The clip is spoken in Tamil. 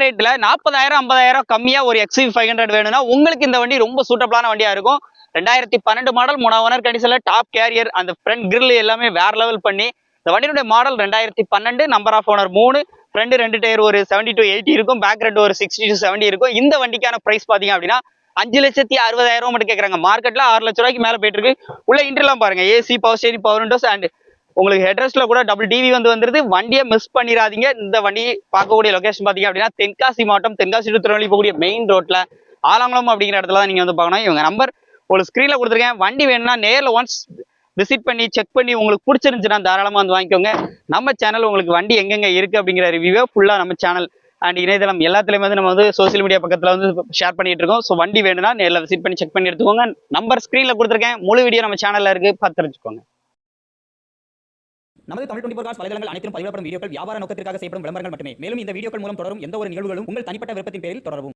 ரேட்ல 40,000 50,000 கம்மியா ஒரு XV500 வேணும்னா உங்களுக்கு இந்த வண்டி ரொம்ப சூட்டபிளான வண்டியா இருக்கும். 2012 மாடல் 3 ஓனர் கண்டிஷன்ல டாப் கேரியர் அந்த ஃப்ரண்ட் கிரில் எல்லாமே வேற லெவல் பண்ணி இந்த வண்டியுடைய model 2012 number of owner 3 front 2 tyre ஒரு 70 to 80 இருக்கும், பேக் 2 ஒரு 60 to 70 இருக்கும். இந்த வண்டிக்கான பிரைஸ் பாத்தீங்க அப்படின்னா 5,60,000 மட்டும் கேட்கறாங்க. மார்க்கெட்ல 6 லட்சம் ரூபாய்க்கு மேல போயிட்டு இருக்கு. உள்ள இன்டர்லாம் பாருங்க, AC power steering power Windows and உங்களுக்கு ஹெட்ரெஸ்ட்ல கூட டபுள் டிவி வந்துருது. வண்டியை மிஸ் பண்ணிடாதீங்க. இந்த வண்டி பார்க்கக்கூடிய லொகேஷன் பாத்தீங்க அப்படின்னா தென்காசி மாவட்டம் தென்காசி டு திருநெல்வேலி போகக்கூடிய மெயின் ரோட்ல ஆலங்குளம் அப்படிங்கிற இடத்துல தான் நீங்க வந்து பார்க்கணும். இவங்க நம்பர் ஒரு ஸ்கிரீன்ல கொடுத்துருக்கேன். வண்டி வேணும்னா நேரில் ஒன்ஸ் விசிட் பண்ணி செக் பண்ணி உங்களுக்கு பிடிச்சிருந்துச்சுன்னா தாராளமா வந்து வாங்கிக்கோங்க. நம்ம சேனல் உங்களுக்கு வண்டி எங்கெங்க இருக்கு அப்படிங்கிற ரிவ்யூவே ஃபுல்லா நம்ம சேனல் அண்ட் இணையதளம் எல்லாத்துலயும் வந்து நம்ம வந்து சோசியல் மீடியா பக்கத்துல வந்து ஷேர் பண்ணிட்டு இருக்கோம். ஸோ வண்டி வேணும்னா நேரில் விசிட் பண்ணி செக் பண்ணி எடுத்துக்கோங்க. நம்பர் ஸ்கிரீன்ல கொடுத்துருக்கேன். முழு வீடியோ நம்ம சேனல்ல இருக்கு, பார்த்து தெரிஞ்சுக்கோங்க. நமது தமிழ் 24 காஸ் வலைதளங்கள் அனைத்தும் பதிவிடப்படும் வீடியோக்கள் வியாபார நோக்கத்திற்காக செய்யப்படும் விளம்பரங்கள் மட்டுமே. மேலும் இந்த வீடியோக்கள் மூலம் தொடரும் எந்த ஒரு நிகழ்வுகளும் உங்கள் தனிப்பட்ட விருப்பத்தின் பேரில் தொடரவும்.